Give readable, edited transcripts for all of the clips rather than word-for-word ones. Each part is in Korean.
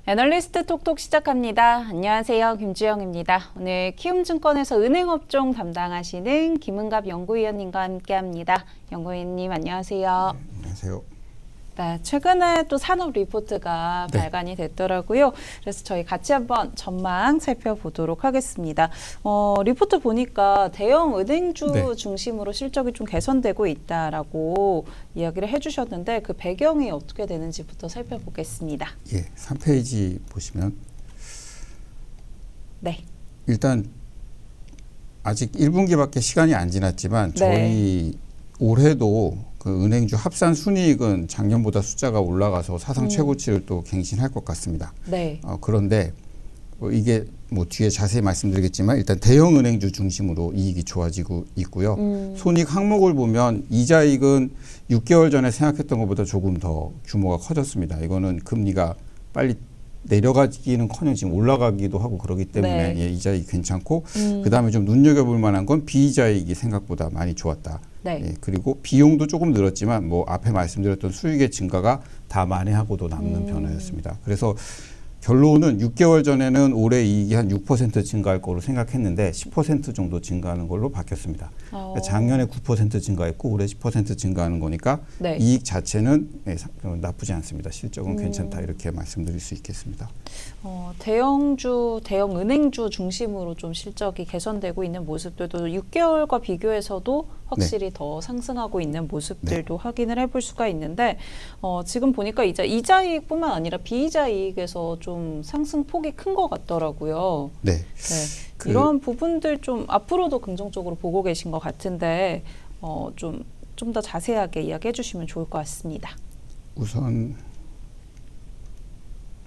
애널리스트 톡톡 시작합니다. 안녕하세요. 김주영입니다. 오늘 키움증권에서 은행업종 담당하시는 김은갑 연구위원님과 함께합니다. 연구위원님 안녕하세요. 네, 안녕하세요. 네, 최근에 또 산업 리포트가 발간이 됐더라고요. 그래서 저희 같이 한번 전망 살펴보도록 하겠습니다. 리포트 보니까 대형 은행주 중심으로 실적이 좀 개선되고 있다라고 이야기를 해주셨는데 그 배경이 어떻게 되는지부터 살펴보겠습니다. 예, 3페이지 보시면 네. 일단 아직 1분기밖에 시간이 안 지났지만 저희 올해도 그 은행주 합산 순이익은 작년보다 숫자가 올라가서 사상 최고치를 또 갱신할 것 같습니다. 네. 그런데 이게 뭐 뒤에 자세히 말씀드리겠지만 일단 대형 은행주 중심으로 이익이 좋아지고 있고요. 손익 항목을 보면 이자익은 6개월 전에 생각했던 것보다 조금 더 규모가 커졌습니다. 이거는 금리가 빨리 내려가기는커녕 지금 올라가기도 하고 그러기 때문에 예, 이자익이 괜찮고 그다음에 좀 눈여겨볼 만한 건 비이자익이 생각보다 많이 좋았다. 예, 그리고 비용도 조금 늘었지만 뭐 앞에 말씀드렸던 수익의 증가가 다 만회하고도 남는 변화였습니다. 그래서 결론은 6개월 전에는 올해 이익이 한 6% 증가할 거로 생각했는데 10% 정도 증가하는 걸로 바뀌었습니다. 그러니까 작년에 9% 증가했고 올해 10% 증가하는 거니까 이익 자체는 나쁘지 않습니다. 실적은 괜찮다 이렇게 말씀드릴 수 있겠습니다. 대형 은행주 중심으로 좀 실적이 개선되고 있는 모습들도 6개월과 비교해서도 확실히 더 상승하고 있는 모습들도 확인을 해볼 수가 있는데 지금 보니까 이자이익뿐만 아니라 비이자이익에서 좀 상승폭이 큰 것 같더라고요. 네. 이런 부분들 좀 앞으로도 긍정적으로 보고 계신 것 같은데 좀 더 자세하게 이야기해 주시면 좋을 것 같습니다. 우선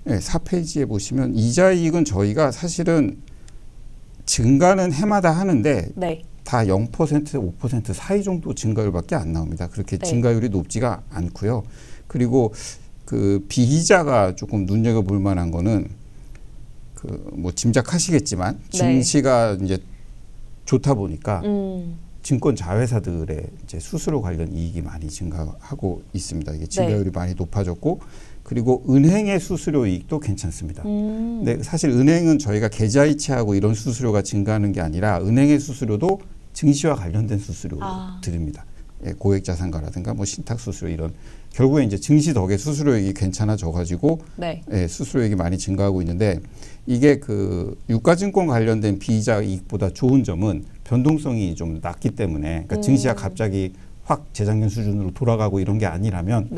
4페이지에 보시면 이자이익은 저희가 사실은 증가는 해마다 하는데 다 0%, 5% 사이 정도 증가율밖에 안 나옵니다. 그렇게 증가율이 높지가 않고요. 그리고 그 비이자가 조금 눈여겨볼 만한 거는 그 뭐 짐작하시겠지만 증시가 이제 좋다 보니까 증권 자회사들의 이제 수수료 관련 이익이 많이 증가하고 있습니다. 이게 증가율이 많이 높아졌고 그리고 은행의 수수료 이익도 괜찮습니다. 근데 사실 은행은 저희가 계좌이체하고 이런 수수료가 증가하는 게 아니라 은행의 수수료도 증시와 관련된 수수료들입니다. 고액자산가라든가 뭐 신탁 수수료 이런 결국에 이제 증시 덕에 수수료액이 괜찮아져 가지고 수수료액이 많이 증가하고 있는데 이게 그 유가증권 관련된 비이자 이익보다 좋은 점은 변동성이 좀 낮기 때문에 그러니까 증시가 갑자기 확 재작년 수준으로 돌아가고 이런 게 아니라면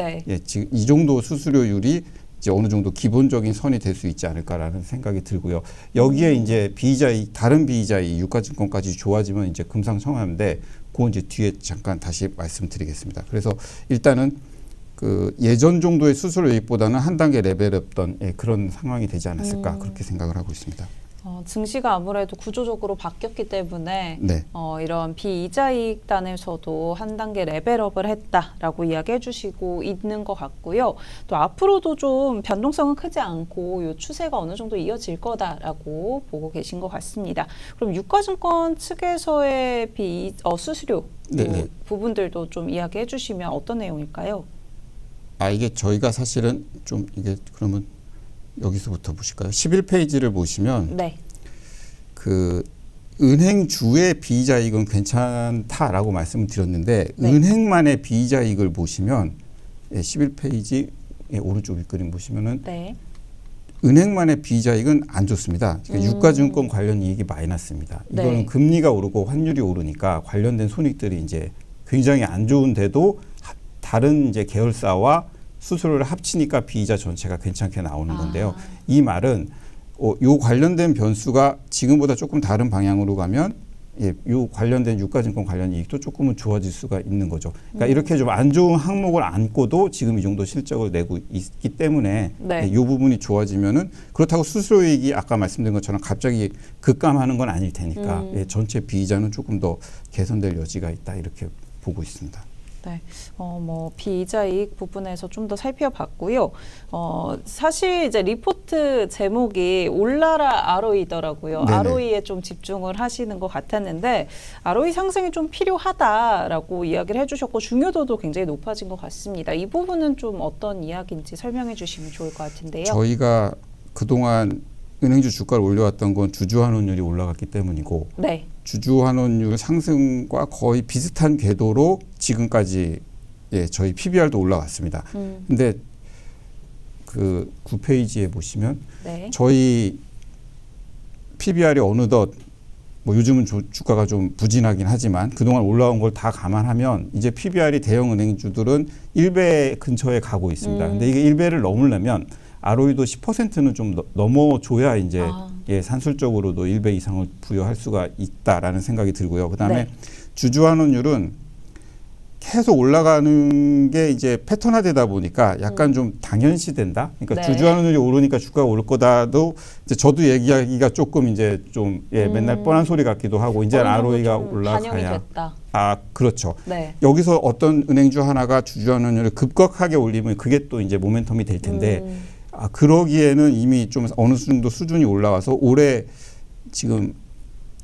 지금 이 정도 수수료율이 이제 어느 정도 기본적인 선이 될 수 있지 않을까라는 생각이 들고요. 여기에 이제 비이자이익, 다른 비이자이익, 유가증권까지 좋아지면 이제 금상첨화인데 그건 이제 뒤에 잠깐 다시 말씀드리겠습니다. 그래서 일단은 그 예전 정도의 수수료이익보다는 한 단계 레벨업던 그런 상황이 되지 않았을까 그렇게 생각을 하고 있습니다. 증시가 아무래도 구조적으로 바뀌었기 때문에 이런 비이자이익단에서도 한 단계 레벨업을 했다라고 이야기해 주시고 있는 것 같고요. 또 앞으로도 좀 변동성은 크지 않고 이 추세가 어느 정도 이어질 거다라고 보고 계신 것 같습니다. 그럼 유가증권 측에서의 수수료 부분들도 좀 이야기해 주시면 어떤 내용일까요? 이게 저희가 사실은 좀 이게 그러면 여기서부터 보실까요? 11페이지를 보시면 그 은행주의 비이자이익은 괜찮다라고 말씀을 드렸는데 은행만의 비이자이익을 보시면 11페이지 오른쪽 윗그림 보시면은 은행만의 비이자이익은 안 좋습니다. 그러니까 유가증권 관련 이익이 마이너스입니다. 이거는 금리가 오르고 환율이 오르니까 관련된 손익들이 이제 굉장히 안 좋은데도 다른 이제 계열사와 수수료를 합치니까 비이자 전체가 괜찮게 나오는 건데요. 이 말은 요 관련된 변수가 지금보다 조금 다른 방향으로 가면 요 관련된 유가증권 관련 이익도 조금은 좋아질 수가 있는 거죠. 그러니까 이렇게 좀 안 좋은 항목을 안고도 지금 이 정도 실적을 내고 있기 때문에 이 부분이 좋아지면은 그렇다고 수수료이익이 아까 말씀드린 것처럼 갑자기 급감하는 건 아닐 테니까 전체 비이자는 조금 더 개선될 여지가 있다 이렇게 보고 있습니다. 비이자이익 부분에서 좀 더 살펴봤고요. 사실 이제 리포트 제목이 올라라 ROE더라고요. ROE에 좀 집중을 하시는 것 같았는데 ROE 상승이 좀 필요하다라고 이야기를 해주셨고 중요도도 굉장히 높아진 것 같습니다. 이 부분은 좀 어떤 이야기인지 설명해 주시면 좋을 것 같은데요. 저희가 그동안 은행주 주가를 올려왔던 건 주주 환원율이 올라갔기 때문이고 네. 주주 환원율 상승과 거의 비슷한 궤도로 지금까지 저희 PBR도 올라왔습니다. 근데 그 9페이지에 보시면 네. 저희 PBR이 어느덧 뭐 요즘은 주가가 좀 부진하긴 하지만 그동안 올라온 걸 다 감안하면 이제 PBR이 대형 은행주들은 1배 근처에 가고 있습니다. 근데 이게 1배를 넘으려면 ROE도 10%는 좀 넘어줘야 이제 산술적으로도 1배 이상을 부여할 수가 있다라는 생각이 들고요. 그다음에 주주 환원율은 계속 올라가는 게 이제 패턴화되다 보니까 약간 좀 당연시된다. 그러니까 주주 환원율이 오르니까 주가가 오를 거다도 이제 저도 얘기하기가 조금 이제 좀 맨날 뻔한 소리 같기도 하고 이제 ROE가 올라가야 그렇죠. 네. 여기서 어떤 은행주 하나가 주주 환원율을 급격하게 올리면 그게 또 이제 모멘텀이 될 텐데 그러기에는 이미 좀 어느 정도 수준이 올라와서 올해 지금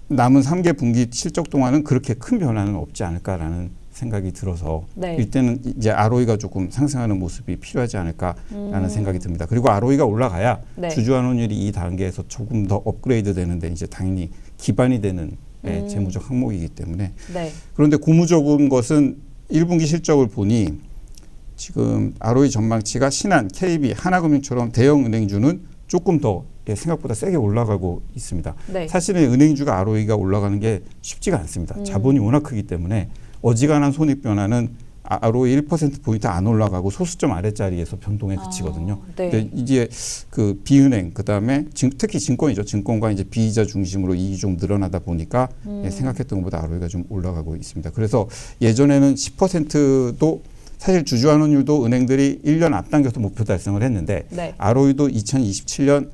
남은 3개 분기 실적 동안은 그렇게 큰 변화는 없지 않을까라는 생각이 들어서 이때는 이제 ROE가 조금 상승하는 모습이 필요하지 않을까라는 생각이 듭니다. 그리고 ROE가 올라가야 주주 환원율이 이 단계에서 조금 더 업그레이드 되는데 이제 당연히 기반이 되는 재무적 항목이기 때문에 그런데 고무적인 것은 1분기 실적을 보니 지금 ROE 전망치가 신한, KB, 하나금융처럼 대형 은행주는 조금 더 생각보다 세게 올라가고 있습니다. 사실은 은행주가 ROE가 올라가는 게 쉽지가 않습니다. 자본이 워낙 크기 때문에 어지간한 손익 변화는 ROE 1%포인트 안 올라가고 소수점 아래자리에서 변동에 그치거든요. 근데 이제 그 비은행 그다음에 특히 증권이죠. 증권과 이제 비이자 중심으로 이익이 좀 늘어나다 보니까 생각했던 것보다 ROE가 좀 올라가고 있습니다. 그래서 예전에는 10%도 사실 주주 환원율도 은행들이 1년 앞당겨서 목표 달성을 했는데 ROE도 2027년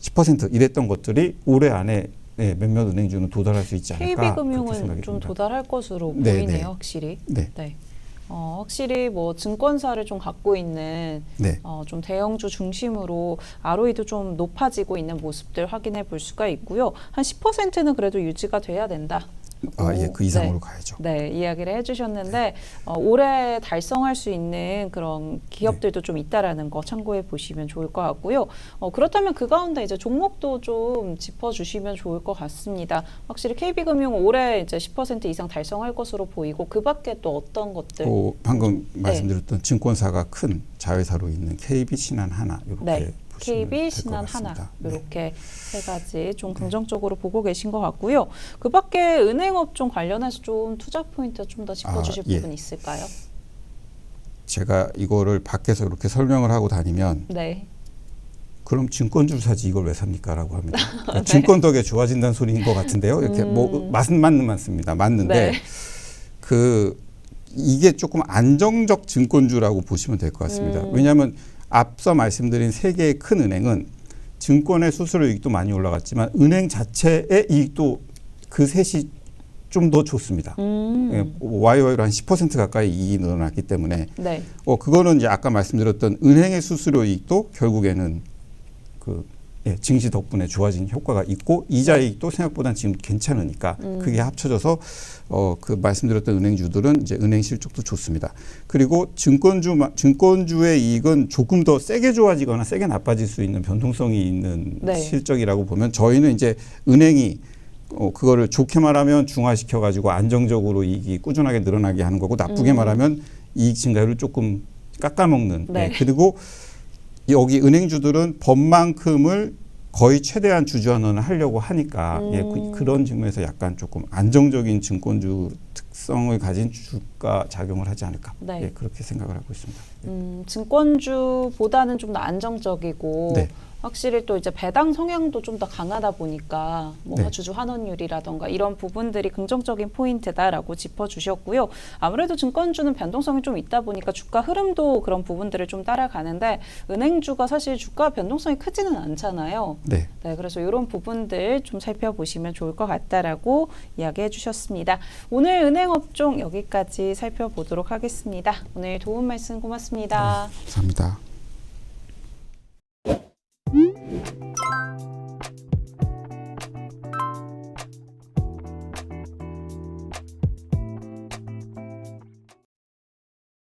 10% 이랬던 것들이 올해 안에 몇몇 은행주는 도달할 수 있지 않을까. KB금융은 좀 도달할 것으로 보이네요, 확실히. 확실히 뭐 증권사를 좀 갖고 있는 좀 대형주 중심으로 ROE도 좀 높아지고 있는 모습들 확인해 볼 수가 있고요. 한 10%는 그래도 유지가 돼야 된다. 그 이상으로 가야죠. 이야기를 해주셨는데 올해 달성할 수 있는 그런 기업들도 좀 있다라는 거 참고해 보시면 좋을 것 같고요. 그렇다면 그 가운데 이제 종목도 좀 짚어주시면 좋을 것 같습니다. 확실히 KB금융 올해 이제 10% 이상 달성할 것으로 보이고 그 밖에 또 어떤 것들? 방금 말씀드렸던 증권사가 큰 자회사로 있는 KB, 신한, 하나 이렇게. KB, 신한, 하나 이렇게 세 가지 좀 긍정적으로 보고 계신 것 같고요. 그 밖에 은행업종 관련해서 좀 투자 포인트 좀 더 짚어주실 부분 있을까요? 제가 이거를 밖에서 이렇게 설명을 하고 다니면 그럼 증권주를 사지 이걸 왜 삽니까? 라고 합니다. 그러니까 증권 덕에 좋아진다는 소리인 것 같은데요. 이렇게 뭐 맞습니다. 맞는데 이게 조금 안정적 증권주라고 보시면 될 것 같습니다. 왜냐하면 앞서 말씀드린 세 개의 큰 은행은 증권의 수수료 이익도 많이 올라갔지만 은행 자체의 이익도 그 셋이 좀 더 좋습니다. YOY로 한 10% 가까이 이익이 늘어났기 때문에 그거는 이제 아까 말씀드렸던 은행의 수수료 이익도 결국에는 증시 덕분에 좋아진 효과가 있고 이자 이익도 생각보다 지금 괜찮으니까 그게 합쳐져서 그 말씀드렸던 은행주들은 이제 은행 실적도 좋습니다. 그리고 증권주의 이익은 조금 더 세게 좋아지거나 세게 나빠질 수 있는 변동성이 있는 실적이라고 보면 저희는 이제 은행이 그거를 좋게 말하면 중화시켜 가지고 안정적으로 이익이 꾸준하게 늘어나게 하는 거고 나쁘게 말하면 이익 증가율을 조금 깎아먹는 그리고 여기 은행주들은 법만큼을 거의 최대한 주주 환원을 하려고 하니까 그런 측면에서 약간 조금 안정적인 증권주 특성을 가진 주가 작용을 하지 않을까 그렇게 생각을 하고 있습니다. 증권주보다는 좀 더 안정적이고 확실히 또 이제 배당 성향도 좀 더 강하다 보니까 뭐 주주 환원율이라던가 이런 부분들이 긍정적인 포인트다라고 짚어주셨고요. 아무래도 증권주는 변동성이 좀 있다 보니까 주가 흐름도 그런 부분들을 좀 따라가는데 은행주가 사실 주가 변동성이 크지는 않잖아요. 그래서 이런 부분들 좀 살펴보시면 좋을 것 같다라고 이야기해 주셨습니다. 오늘 은행업종 여기까지 살펴보도록 하겠습니다. 오늘 도움 말씀 고맙습니다. 감사합니다.